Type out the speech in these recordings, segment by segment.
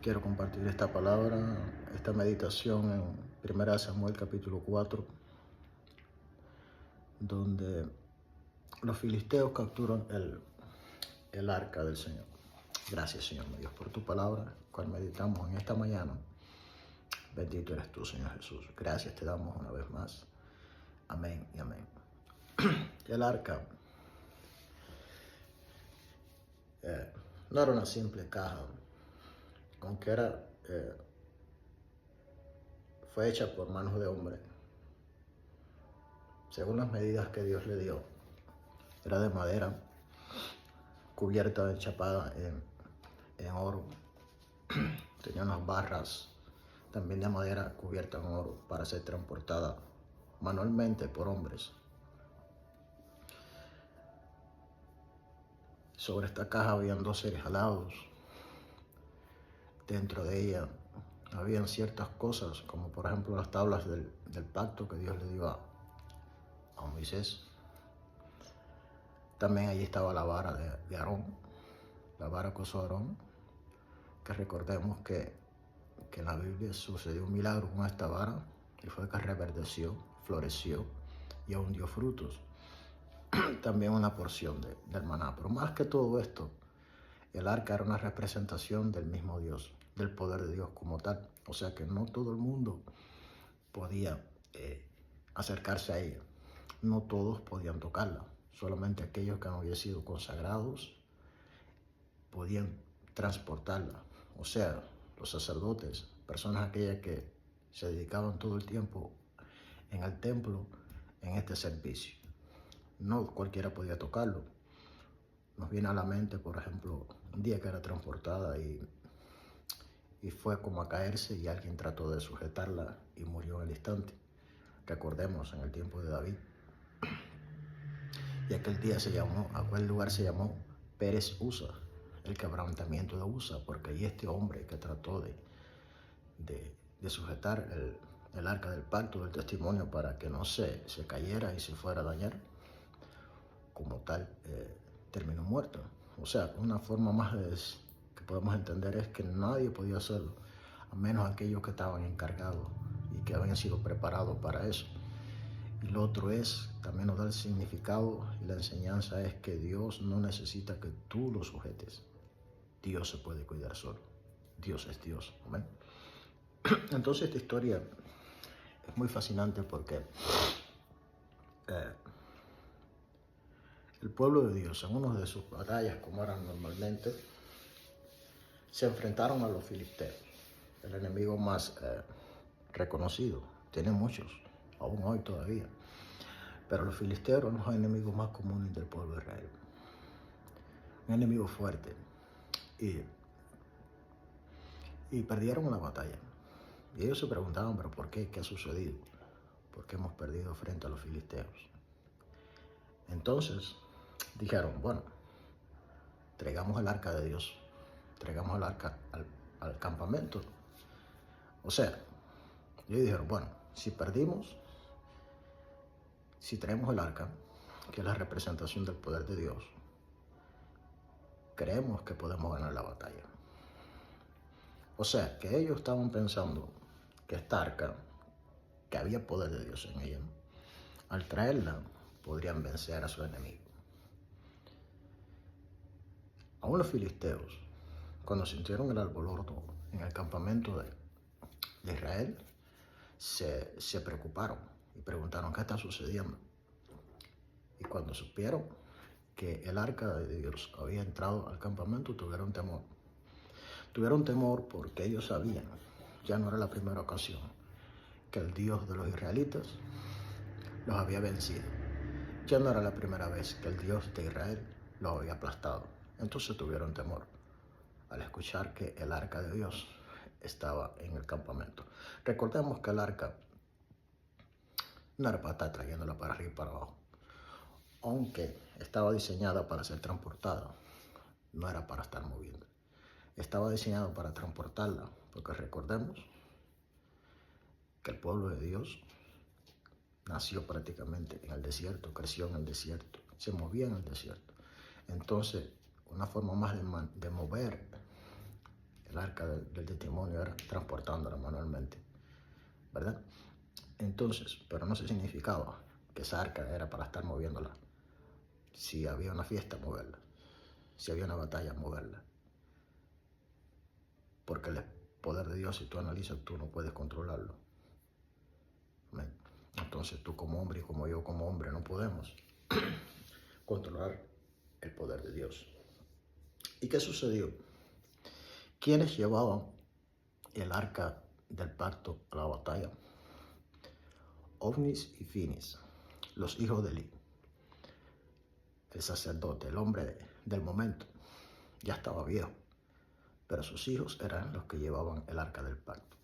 Quiero compartir esta palabra, esta meditación en 1 Samuel capítulo 4, donde los filisteos capturan el arca del Señor. Gracias, Señor mi Dios, por tu palabra, cual meditamos en esta mañana. Bendito eres tú, Señor Jesús. Gracias te damos una vez más. Amén y amén. El arca no era una simple caja, aunque fue hecha por manos de hombre. Según las medidas que Dios le dio, era de madera, cubierta, enchapada en oro. Tenía unas barras también de madera cubierta en oro para ser transportada manualmente por hombres. Sobre esta caja habían 2 seres alados. Dentro de ella habían ciertas cosas, como por ejemplo las tablas del pacto que Dios le dio a Moisés. También allí estaba la vara de Aarón, la vara que usó Aarón, que recordemos que en la Biblia sucedió un milagro con esta vara y fue que reverdeció, floreció y aún dio frutos. También una porción del maná. Pero más que todo esto, el arca era una representación del mismo Dios, del poder de Dios como tal. O sea que no todo el mundo podía acercarse a ella. No todos podían tocarla. Solamente aquellos que no habían sido consagrados podían transportarla. O sea, los sacerdotes, personas aquellas que se dedicaban todo el tiempo en el templo en este servicio. No cualquiera podía tocarlo. Nos viene a la mente, por ejemplo, un día que era transportada y fue como a caerse y alguien trató de sujetarla y murió en el instante. Recordemos en el tiempo de David. Y aquel lugar se llamó Pérez Usa, el quebrantamiento de Usa, porque ahí este hombre que trató de sujetar el arca del pacto del testimonio para que no se cayera y se fuera a dañar, como tal, terminó muerto. O sea, una forma más que podemos entender es que nadie podía hacerlo, a menos aquellos que estaban encargados y que habían sido preparados para eso. Y lo otro es, también nos da el significado y la enseñanza es que Dios no necesita que tú lo sujetes. Dios se puede cuidar solo. Dios es Dios. Amén. Entonces esta historia es muy fascinante porque el pueblo de Dios, en una de sus batallas, como eran normalmente, se enfrentaron a los filisteos, el enemigo más reconocido. Tiene muchos, aún hoy todavía. Pero los filisteos eran los enemigos más comunes del pueblo de Israel. Un enemigo fuerte. Y perdieron la batalla. Y ellos se preguntaban, ¿pero por qué? ¿Qué ha sucedido? ¿Por qué hemos perdido frente a los filisteos? Entonces dijeron, bueno, traigamos el arca de Dios, traigamos el arca al campamento. O sea, ellos dijeron, bueno, si perdimos, si traemos el arca, que es la representación del poder de Dios, creemos que podemos ganar la batalla. O sea, que ellos estaban pensando que esta arca, que había poder de Dios en ella, al traerla podrían vencer a su enemigo. Aún los filisteos, cuando sintieron el alboroto en el campamento de Israel, se preocuparon y preguntaron qué está sucediendo. Y cuando supieron que el arca de Dios había entrado al campamento, tuvieron temor. Tuvieron temor porque ellos sabían, ya no era la primera ocasión, que el Dios de los israelitas los había vencido. Ya no era la primera vez que el Dios de Israel los había aplastado. Entonces tuvieron temor al escuchar que el arca de Dios estaba en el campamento. Recordemos que el arca no era para estar trayéndola para arriba y para abajo. Aunque estaba diseñada para ser transportada, no era para estar moviendo. Estaba diseñado para transportarla, porque recordemos que el pueblo de Dios nació prácticamente en el desierto, creció en el desierto, se movía en el desierto. Entonces, una forma más de mover el arca del testimonio era transportándola manualmente, ¿verdad? Entonces, pero no se significaba que esa arca era para estar moviéndola. Si había una fiesta, moverla. Si había una batalla, moverla. Porque el poder de Dios, si tú analizas, tú no puedes controlarlo. Amén. Entonces tú como hombre y como yo como hombre no podemos controlar el poder de Dios. ¿Y qué sucedió? ¿Quiénes llevaban el arca del pacto a la batalla? Ofnis y Finis, los hijos de Eli. El sacerdote, el hombre del momento, ya estaba viejo, pero sus hijos eran los que llevaban el arca del pacto.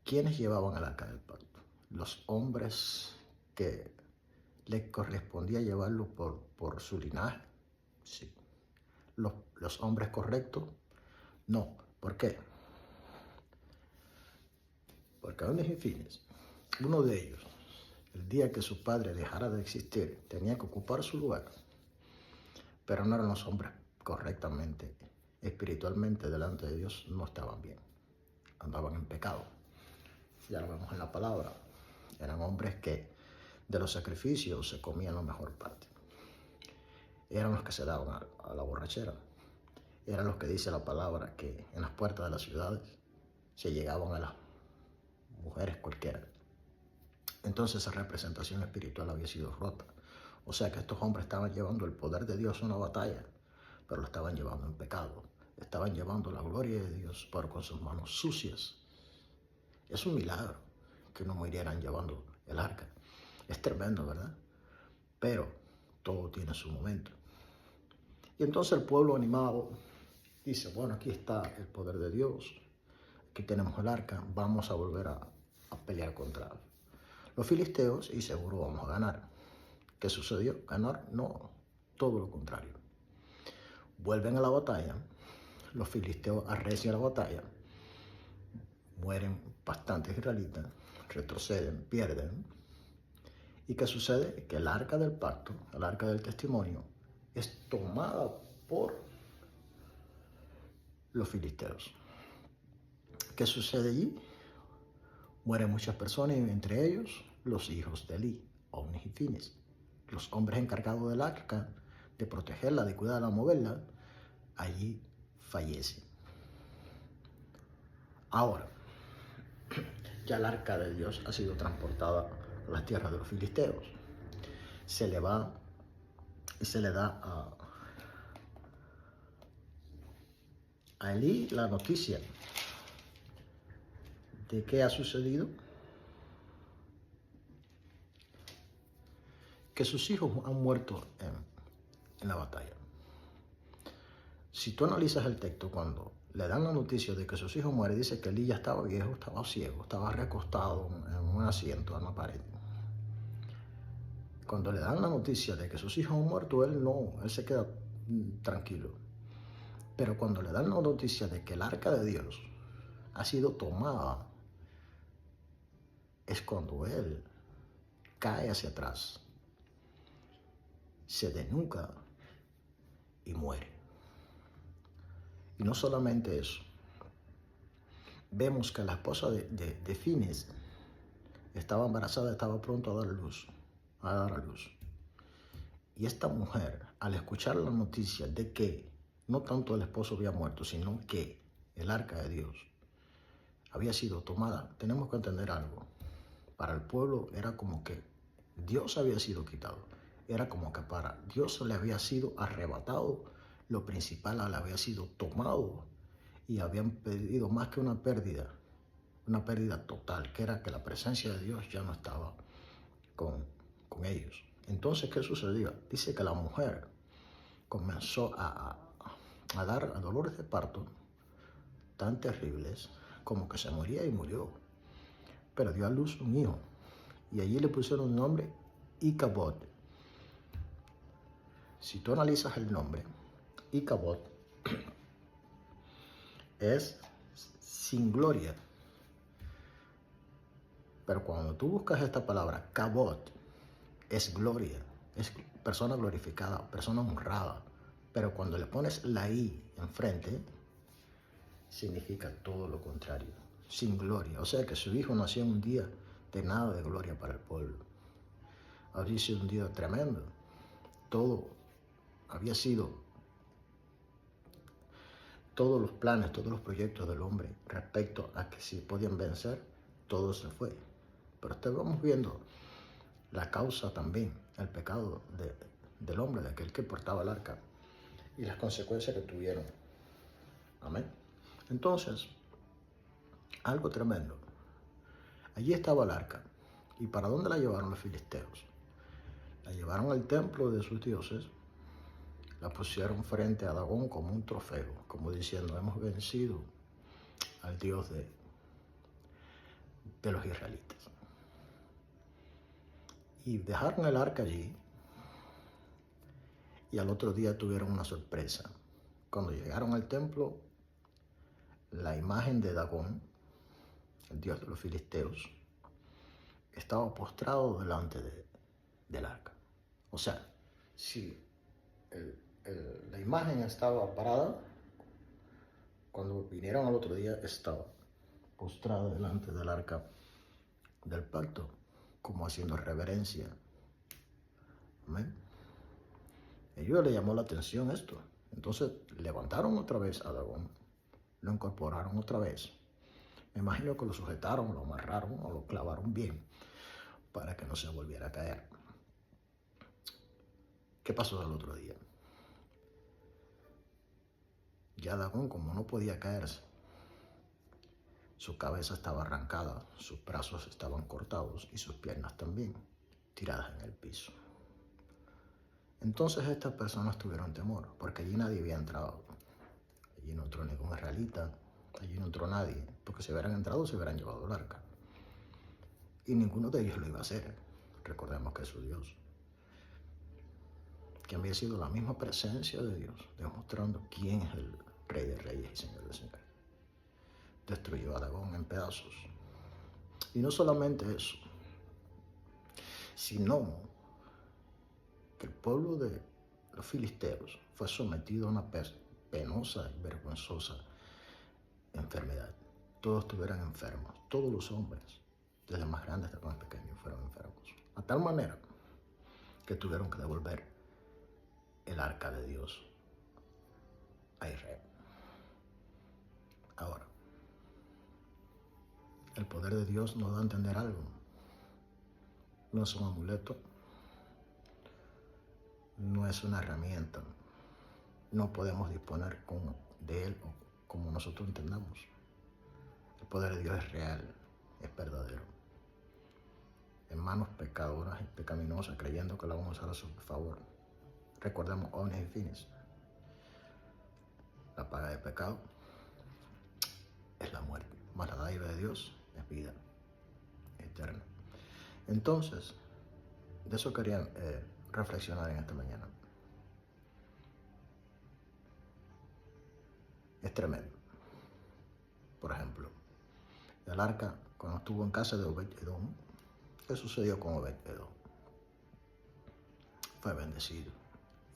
¿Quiénes llevaban el arca del pacto? Los hombres que les correspondía llevarlo por su linaje. Sí. Los hombres correctos, no. ¿Por qué? Porque Ofnis y Finis, uno de ellos, el día que su padre dejara de existir, tenía que ocupar su lugar, pero no eran los hombres correctamente, espiritualmente delante de Dios, no estaban bien, andaban en pecado. Ya lo vemos en la palabra, eran hombres que de los sacrificios se comían la mejor parte, eran los que se daban a la borrachera, eran los que dice la palabra que en las puertas de las ciudades se llegaban a las mujeres cualquiera. Entonces esa representación espiritual había sido rota. O sea que estos hombres estaban llevando el poder de Dios a una batalla, pero lo estaban llevando en pecado. Estaban llevando la gloria de Dios, pero con sus manos sucias. Es un milagro que no murieran llevando el arca. Es tremendo, ¿verdad? Pero todo tiene su momento. Y entonces el pueblo animado dice, bueno, aquí está el poder de Dios, aquí tenemos el arca, vamos a volver a pelear contra los filisteos y seguro vamos a ganar. ¿Qué sucedió? ¿Ganar? No, todo lo contrario. Vuelven a la batalla, los filisteos arrecian la batalla, mueren bastantes israelitas, retroceden, pierden. ¿Y qué sucede? Que el arca del pacto, el arca del testimonio, es tomada por los filisteos. ¿Qué sucede allí? Mueren muchas personas, entre ellos los hijos de Eli, Ofnis y Finis. Los hombres encargados del arca, de protegerla, de cuidarla, de moverla, allí fallecen. Ahora, ya el arca de Dios ha sido transportada a las tierras de los filisteos. Se le va y se le da a Eli la noticia de qué ha sucedido. Que sus hijos han muerto en la batalla. Si tú analizas el texto, cuando le dan la noticia de que sus hijos mueren, dice que Eli ya estaba viejo, estaba ciego, estaba recostado en un asiento en la pared. Cuando le dan la noticia de que sus hijos han muerto, él se queda tranquilo. Pero cuando le dan la noticia de que el arca de Dios ha sido tomada, es cuando él cae hacia atrás, se desnuca y muere. Y no solamente eso, vemos que la esposa de Finis estaba embarazada, estaba pronto a dar a luz. Y esta mujer, al escuchar la noticia de que no tanto el esposo había muerto, sino que el arca de Dios había sido tomada, tenemos que entender algo. Para el pueblo era como que Dios había sido quitado. Era como que para Dios le había sido arrebatado, lo principal le había sido tomado y habían pedido más que una pérdida total, que era que la presencia de Dios ya no estaba con ellos. Entonces, ¿qué sucedió? Dice que la mujer comenzó a dar dolores de parto tan terribles como que se moría y murió. Pero dio a luz un hijo y allí le pusieron el nombre Icabod. Si tú analizas el nombre, Icabod es sin gloria. Pero cuando tú buscas esta palabra, Kabod, es gloria, es persona glorificada, persona honrada. Pero cuando le pones la I enfrente, significa todo lo contrario, sin gloria. O sea que su hijo nació en un día de nada de gloria para el pueblo. Habría sido un día tremendo. Todo había sido, todos los planes, todos los proyectos del hombre respecto a que si podían vencer, todo se fue. Pero estábamos viendo la causa también, el pecado del hombre, de aquel que portaba el arca, y las consecuencias que tuvieron. Amén. Entonces, algo tremendo. Allí estaba el arca. ¿Y para dónde la llevaron los filisteos? La llevaron al templo de sus dioses, la pusieron frente a Dagón como un trofeo, como diciendo, hemos vencido al Dios de los israelitas. Y dejaron el arca allí, y al otro día tuvieron una sorpresa. Cuando llegaron al templo, la imagen de Dagón, el dios de los filisteos, estaba postrado delante del arca. O sea, si la imagen estaba parada, cuando vinieron al otro día estaba postrada delante del arca del pacto, como haciendo reverencia. Amén. A ellos le llamó la atención esto. Entonces levantaron otra vez a Dagón, lo incorporaron otra vez. Me imagino que lo sujetaron, lo amarraron o lo clavaron bien para que no se volviera a caer. ¿Qué pasó el otro día? Ya Dagón, como no podía caerse, su cabeza estaba arrancada, sus brazos estaban cortados y sus piernas también, tiradas en el piso. Entonces estas personas tuvieron temor, porque allí nadie había entrado. Allí no entró ningún israelita, allí no entró nadie, porque si hubieran entrado se hubieran llevado el arca. Y ninguno de ellos lo iba a hacer. Recordemos que es su Dios, que había sido la misma presencia de Dios, demostrando quién es el Rey de Reyes y Señor de Señores. Destruyó a Dagón en pedazos. Y no solamente eso, sino que el pueblo de los filisteos fue sometido a una penosa y vergonzosa enfermedad. Todos estuvieron enfermos, todos los hombres, desde el más grande hasta el más pequeño, fueron enfermos. A tal manera que tuvieron que devolver el arca de Dios a Israel. Ahora, el poder de Dios nos da a entender algo. No es un amuleto, no es una herramienta. No podemos disponer de él como nosotros entendamos. El poder de Dios es real, es verdadero. En manos pecadoras y pecaminosas, creyendo que la vamos a usar a su favor. Recordemos ones y fines. La paga del pecado es la muerte, mas la dádiva de Dios es vida eterna. Entonces, de eso quería reflexionar en esta mañana. Es tremendo. Por ejemplo, el arca, cuando estuvo en casa de Obed-Edom, ¿qué sucedió con Obed-Edom? Fue bendecido,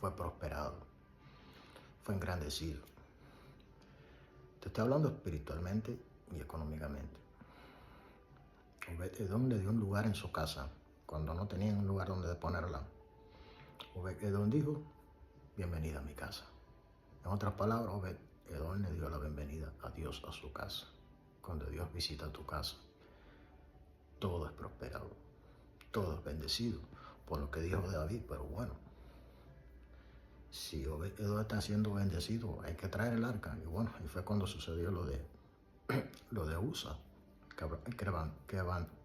fue prosperado, fue engrandecido. Te estoy hablando espiritualmente y económicamente. Obed-Edom le dio un lugar en su casa cuando no tenían un lugar donde ponerla. Obed-Edom dijo, bienvenida a mi casa. En otras palabras, Obed-Edom le dio la bienvenida a Dios a su casa. Cuando Dios visita tu casa, todo es prosperado, todo es bendecido, por lo que dijo David. Pero bueno, si Obed-Edom está siendo bendecido, hay que traer el arca. Y bueno, y fue cuando sucedió lo de Usa,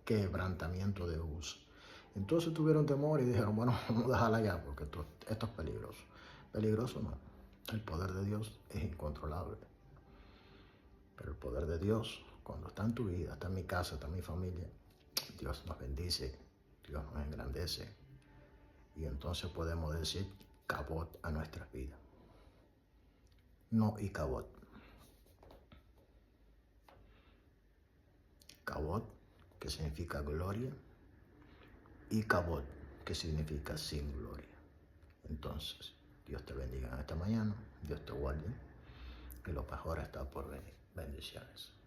quebrantamiento de Usa. Entonces tuvieron temor y dijeron, bueno, vamos a dejarla allá porque esto es peligroso. Peligroso no, el poder de Dios es incontrolable. Pero el poder de Dios, cuando está en tu vida, está en mi casa, está en mi familia, Dios nos bendice, Dios nos engrandece. Y entonces podemos decir cabot a nuestras vidas. No y cabot. Cabot, que significa gloria, y cabot, que significa sin gloria. Entonces, Dios te bendiga en esta mañana, Dios te guarde, y lo mejor está por venir. Bendiciones.